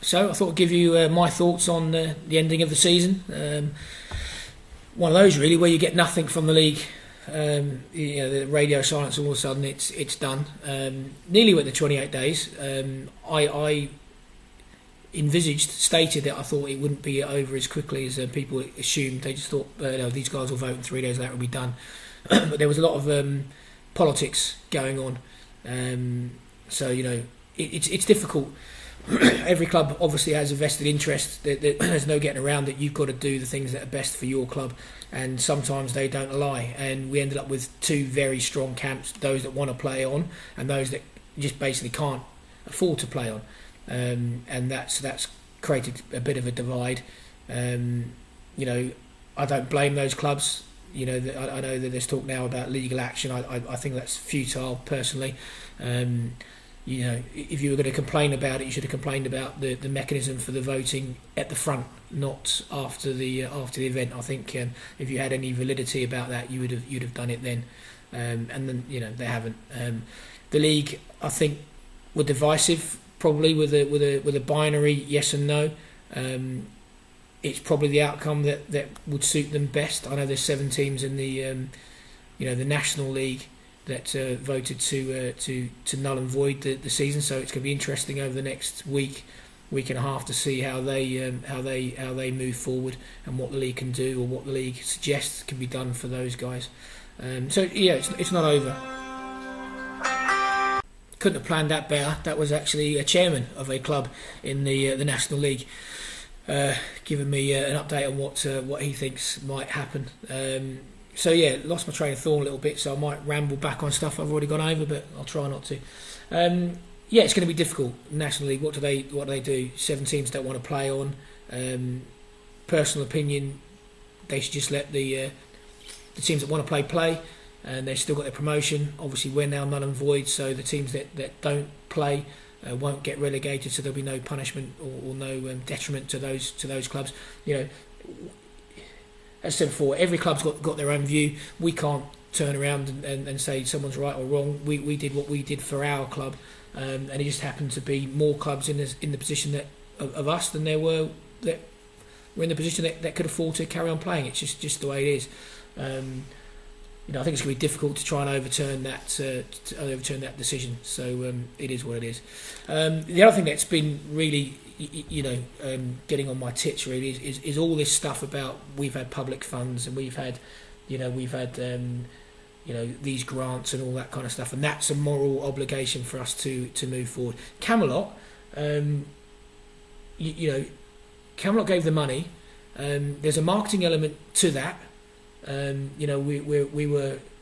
So I thought I'd give you my thoughts on the ending of the season. One of those really where you get nothing from the league. The radio silence, all of a sudden it's done. Nearly went the 28 days. I stated that I thought it wouldn't be over as quickly as people assumed. They just thought these guys will vote and 3 days later it'll be done. But there was a lot of politics going on. It's difficult. Every club obviously has a vested interest. There's no getting around it. You've got to do the things that are best for your club, and sometimes they don't align. And we ended up with two very strong camps: those that want to play on, and those that just basically can't afford to play on. And that's created a bit of a divide. I don't blame those clubs. I know that there's talk now about legal action. I think that's futile personally. If you were going to complain about it, you should have complained about the mechanism for the voting at the front, not after the event. I think if you had any validity about that, you'd have done it then. And then they haven't. The league, I think, were divisive, probably with a binary yes and no. It's probably the outcome that would suit them best. I know there's 7 teams in the the National League that voted to null and void the season. So it's going to be interesting over the next week and a half to see how they move forward and what the league can do or what the league suggests can be done for those guys. It's not over. Couldn't have planned that better. That was actually a chairman of a club in the National League giving me an update on what he thinks might happen. Lost my train of thought a little bit, so I might ramble back on stuff I've already gone over, but I'll try not to. It's going to be difficult. National League, what do they do? 7 teams don't want to play on. Personal opinion, they should just let the teams that want to play, and they've still got their promotion. Obviously, we're now null and void, so the teams that don't play won't get relegated, so there'll be no punishment or no detriment to those clubs. As I said before, every club's got their own view. We can't turn around and say someone's right or wrong. We did what we did for our club, and it just happened to be more clubs in the position of us than there were that were in the position that could afford to carry on playing. It's just the way it is. I think it's going to be difficult to try and overturn that decision. So it is what it is. The other thing that's been really getting on my tits really is all this stuff about we've had public funds and we've had these grants and all that kind of stuff, and that's a moral obligation for us to move forward. Camelot, Camelot gave the money. There's a marketing element to that.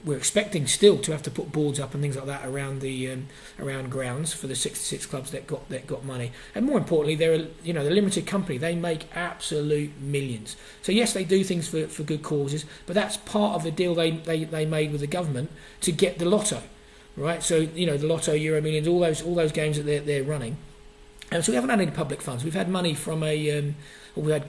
We're expecting still to have to put boards up and things like that around the around grounds for the 66 clubs that got money. And more importantly, they're a limited company. They make absolute millions. So yes, they do things for good causes, but that's part of the deal they made with the government to get the lotto, right? So the lotto, Euro Millions, all those games that they're running. And so we haven't had any public funds. We've had money from we had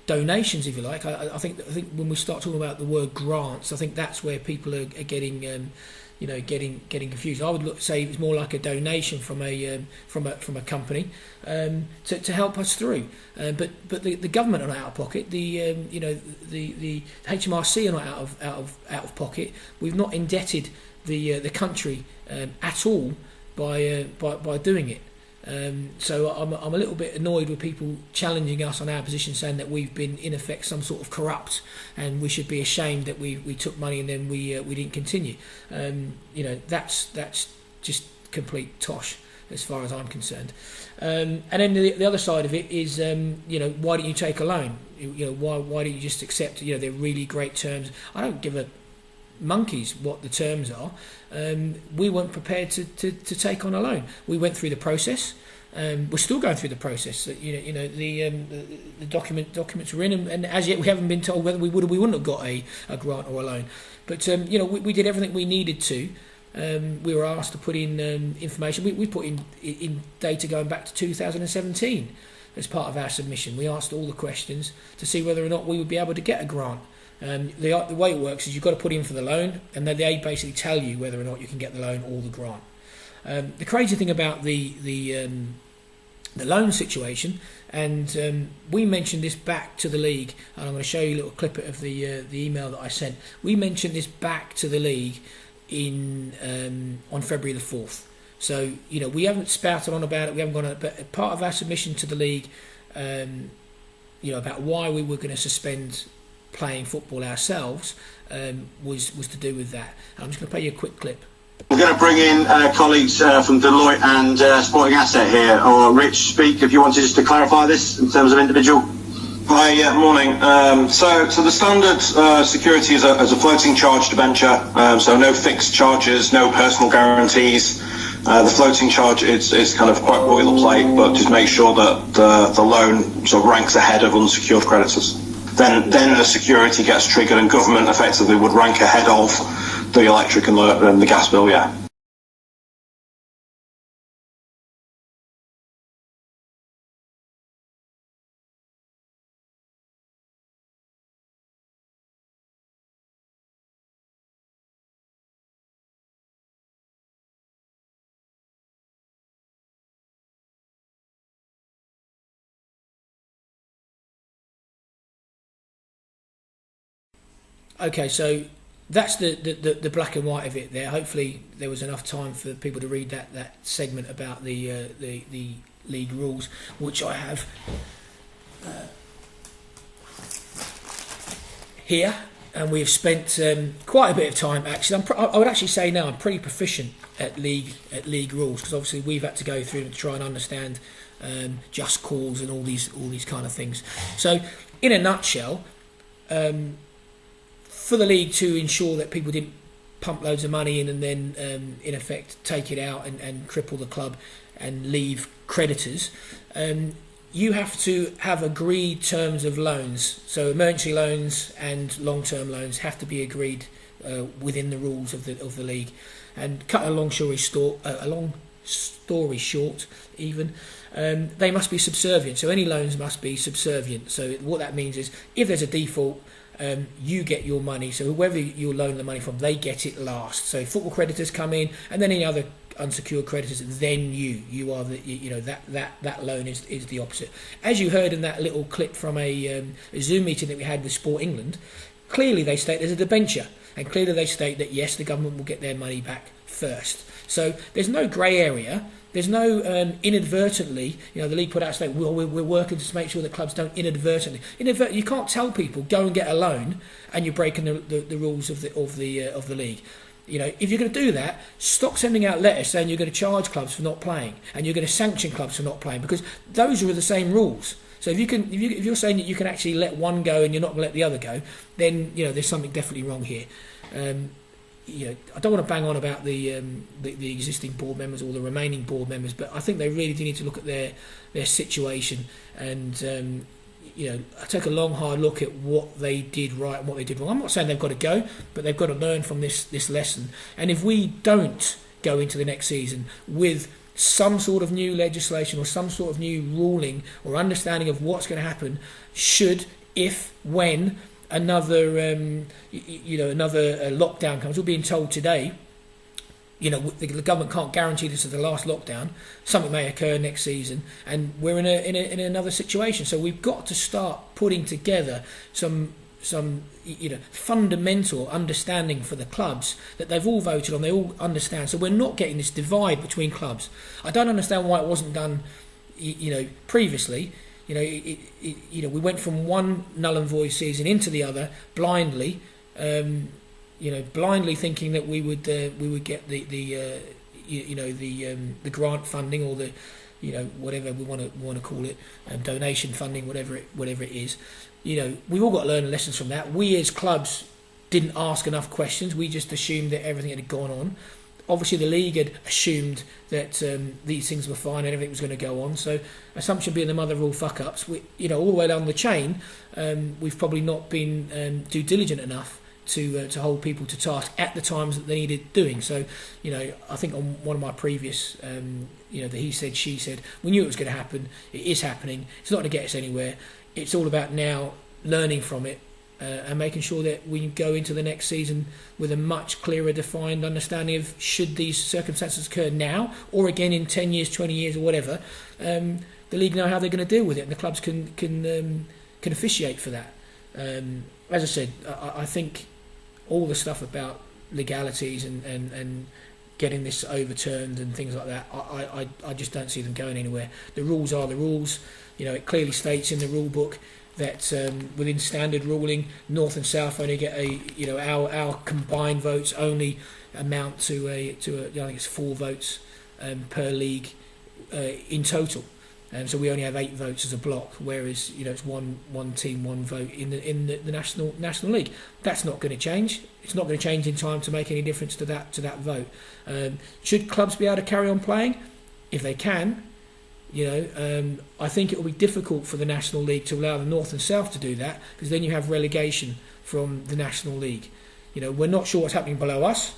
donations, if you like. I think when we start talking about the word grants, I think that's where people are getting getting confused. I would say it's more like a donation from a company to help us through. But the government are not out of pocket. The HMRC are not out of pocket. We've not indebted the country at all by doing it. So I'm a little bit annoyed with people challenging us on our position, saying that we've been in effect some sort of corrupt, and we should be ashamed that we took money and then we didn't continue. That's just complete tosh as far as I'm concerned. And then the other side of it is why don't you take a loan? Why don't you just accept they're really great terms? I don't give a monkeys what the terms are. We weren't prepared to take on a loan. We went through the process. We're still going through the process. The documents are in, and as yet we haven't been told whether we would or we wouldn't have got a grant or a loan. But we did everything we needed to. We were asked to put in information. We put in data going back to 2017 as part of our submission. We asked all the questions to see whether or not we would be able to get a grant. The way it works is you've got to put in for the loan, and then they basically tell you whether or not you can get the loan or the grant. The crazy thing about the the loan situation, and we mentioned this back to the league, and I'm going to show you a little clip of the email that I sent. We mentioned this back to the league in on February the 4th. So, you know, we haven't spouted on about it, we haven't gone on, but part of our submission to the league, you know, about why we were going to suspend playing football ourselves, was to do with that. I'm just going to play you a quick clip. We're going to bring in colleagues from Deloitte and Sporting Asset here, or Rich, speak if you wanted just to clarify this in terms of individual. Hi, morning. So the standard security is a floating charge debenture, so no fixed charges, no personal guarantees. The floating charge is kind of quite boilerplate, but just make sure that the loan sort of ranks ahead of unsecured creditors. Then the security gets triggered, and government effectively would rank ahead of the electric and the gas bill, yeah. Okay, so that's the black and white of it there. Hopefully there was enough time for people to read that segment about the league rules, which I have here, and we've spent quite a bit of time. Actually, I would actually say now I'm pretty proficient at league rules, because obviously we've had to go through and try and understand just cause and all these kind of things. So, in a nutshell, for the league to ensure that people didn't pump loads of money in and then in effect take it out and cripple the club and leave creditors, you have to have agreed terms of loans. So emergency loans and long-term loans have to be agreed within the rules of the league. And cut a long story short, even they must be subservient. So any loans must be subservient. So what that means is, if there's a default, you get your money. So whoever you loan the money from, they get it last. So football creditors come in, and then any other unsecured creditors, then you are the, you know, that loan is the opposite. As you heard in that little clip from a Zoom meeting that we had with Sport England, clearly they state there's a debenture, and clearly they state that yes, the government will get their money back first. So there's no grey area. There's no inadvertently, you know, the league put out a statement, we're working to make sure that clubs don't inadvertently. You can't tell people, go and get a loan, and you're breaking the rules of the league. You know, if you're going to do that, stop sending out letters saying you're going to charge clubs for not playing, and you're going to sanction clubs for not playing, because those are the same rules. So if you're saying that you can actually let one go and you're not going to let the other go, then, you know, there's something definitely wrong here. You know, I don't want to bang on about the existing board members or the remaining board members, but I think they really do need to look at their situation and you know, take a long hard look at what they did right and what they did wrong. I'm not saying they've got to go, but they've got to learn from this lesson. And if we don't go into the next season with some sort of new legislation or some sort of new ruling or understanding of what's going to happen, when another lockdown comes. We're being told today, you know, the government can't guarantee this is the last lockdown. Something may occur next season, and we're in another situation. So we've got to start putting together some you know, fundamental understanding for the clubs that they've all voted on. They all understand. So we're not getting this divide between clubs. I don't understand why it wasn't done, you know, previously. You know, you know, we went from one null and void season into the other blindly. You know, blindly thinking that we would get the grant funding, or the, you know, whatever we want to call it, donation funding, whatever it is. You know, we've all got to learn lessons from that. We as clubs didn't ask enough questions. We just assumed that everything had gone on. Obviously, the league had assumed that these things were fine and everything was going to go on. So, assumption being the mother of all fuck-ups, you know, all the way down the chain, we've probably not been due diligent enough to hold people to task at the times that they needed doing. So, you know, I think on one of my previous, you know, the he said, she said, we knew it was going to happen. It is happening. It's not going to get us anywhere. It's all about now learning from it, and making sure that we go into the next season with a much clearer defined understanding of should these circumstances occur now or again in 10 years, 20 years or whatever, the league know how they're going to deal with it, and the clubs can officiate for that. As I said, I think all the stuff about legalities and getting this overturned and things like that, I just don't see them going anywhere. The rules are the rules. It clearly states in the rule book that within standard ruling, North and South only get our combined votes only amount to I think it's 4 votes per league in total. So we only have 8 votes as a block, whereas it's one team, 1 vote in the national league. That's not going to change. It's not going to change in time to make any difference to that vote. Should clubs be able to carry on playing? If they can, I think it will be difficult for the National League to allow the North and South to do that, because then you have relegation from the National League. We're not sure what's happening below us.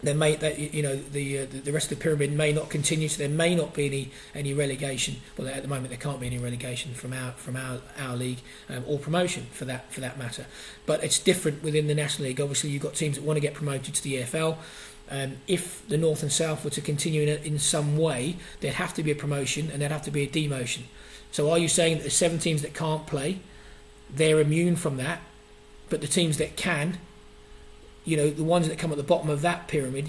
There may the rest of the pyramid may not continue, so there may not be any relegation. Well, at the moment there can't be any relegation from our league or promotion for that matter. But it's different within the National League. Obviously, you've got teams that want to get promoted to the EFL. If the North and South were to continue in some way, there'd have to be a promotion and there'd have to be a demotion. So are you saying that the 7 teams that can't play, they're immune from that, but the teams that can, the ones that come at the bottom of that pyramid,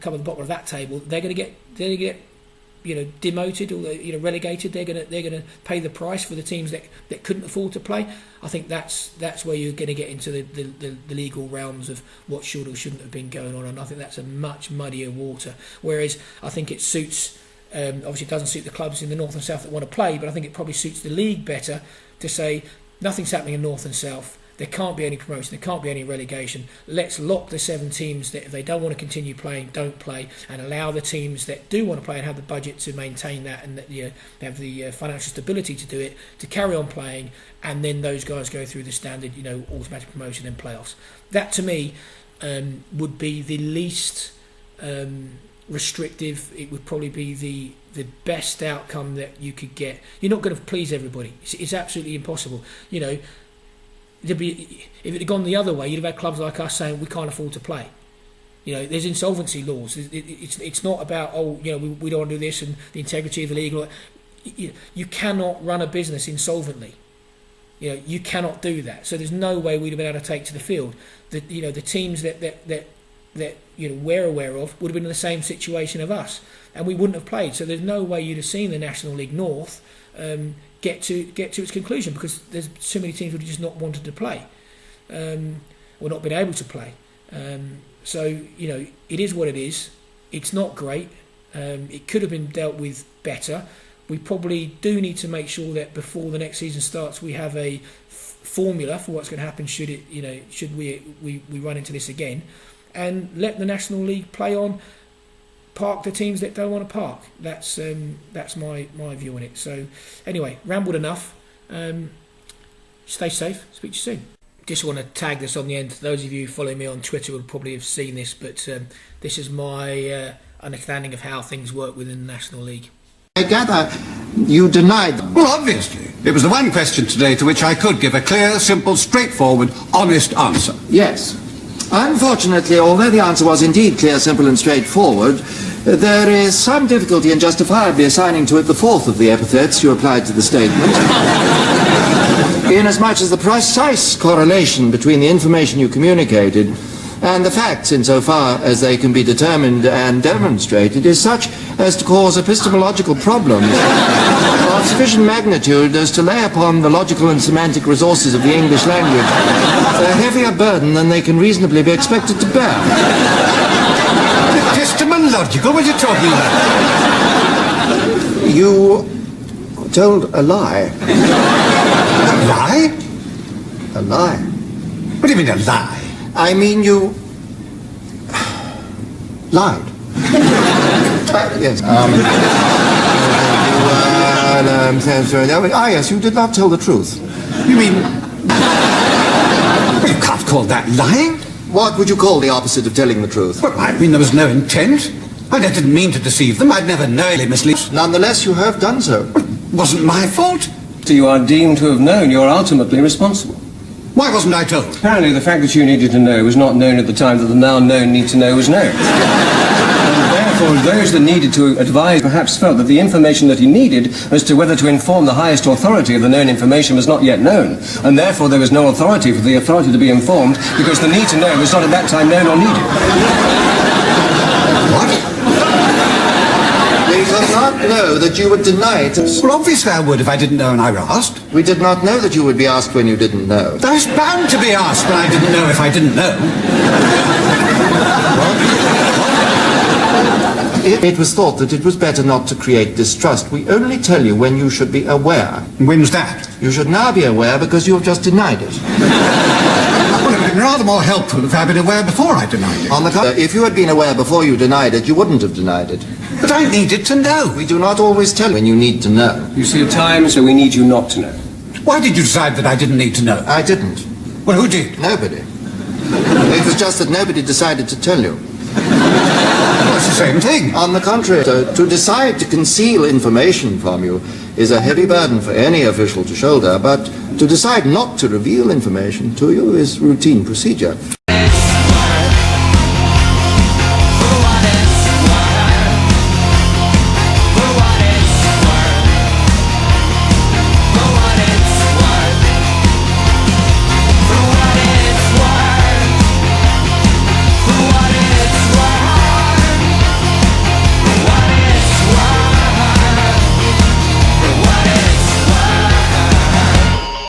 come at the bottom of that table, they're going to get demoted or relegated. They're going to pay the price for the teams that couldn't afford to play. I think that's where you're going to get into the legal realms of what should or shouldn't have been going on, and I think that's a much muddier water. Whereas I think it suits, obviously it doesn't suit the clubs in the North and South that want to play, but I think it probably suits the league better to say nothing's happening in North and South. There can't be any promotion, there can't be any relegation. Let's lock the 7 teams that if they don't want to continue playing, don't play, and allow the teams that do want to play and have the budget to maintain that and that have the financial stability to do it, to carry on playing, and then those guys go through the standard automatic promotion and playoffs. That to me would be the least restrictive. It would probably be the best outcome that you could get. You're not going to please everybody. It's absolutely impossible. If it had gone the other way, you'd have had clubs like us saying we can't afford to play. There's insolvency laws. It's not about we don't want to do this and the integrity of the league. You cannot run a business insolvently. You cannot do that. So there's no way we'd have been able to take to the field. The teams that we're aware of would have been in the same situation of us, and we wouldn't have played. So there's no way you'd have seen the National League North get to its conclusion, because there's so many teams who have just not wanted to play or not been able to play. So it is what it is. It's not great. It could have been dealt with better. We probably do need to make sure that before the next season starts we have a formula for what's going to happen should we run into this again, and let the National League play on. Park the teams that don't want to park. That's my view on it. So anyway, rambled enough. Stay safe. Speak to you soon. Just want to tag this on the end. Those of you following me on Twitter will probably have seen this, but this is my understanding of how things work within the National League. I gather you denied them. Well, obviously. It was the one question today to which I could give a clear, simple, straightforward, honest answer. Yes. Unfortunately, although the answer was indeed clear, simple and straightforward, there is some difficulty in justifiably assigning to it the 4th of the epithets you applied to the statement. Inasmuch as the precise correlation between the information you communicated and the facts, insofar as they can be determined and demonstrated, is such as to cause epistemological problems of sufficient magnitude as to lay upon the logical and semantic resources of the English language a heavier burden than they can reasonably be expected to bear. Epistemological? What are you talking about? You told a lie. A lie? A lie. What do you mean, a lie? I mean, you lied. Yes. Yes, you did not tell the truth. You mean... You can't call that lying. What would you call the opposite of telling the truth? Well, I mean, there was no intent. I didn't mean to deceive them. I'd never knowingly mislead. Nonetheless, you have done so. It wasn't my fault. So you are deemed to have known. You're ultimately responsible. Why wasn't I told? Apparently the fact that you needed to know was not known at the time that the now known need to know was known. And therefore those that needed to advise perhaps felt that the information that he needed as to whether to inform the highest authority of the known information was not yet known. And therefore there was no authority for the authority to be informed because the need to know was not at that time known or needed. What? We did not know that you would deny it. Well, obviously I would if I didn't know and I were asked. We did not know that you would be asked when you didn't know. I was bound to be asked when I didn't know if I didn't know. It was thought that it was better not to create distrust. We only tell you when you should be aware. When's that? You should now be aware because you have just denied it. Well, it would have been rather more helpful if I'd been aware before I denied it. On the contrary, if you had been aware before you denied it, you wouldn't have denied it. But I needed to know. We do not always tell when you need to know. You see, at times so we need you not to know. Why did you decide that I didn't need to know? I didn't. Well, who did? Nobody. It was just that nobody decided to tell you. Well, it's the same thing. On the contrary, to decide to conceal information from you is a heavy burden for any official to shoulder, but to decide not to reveal information to you is routine procedure.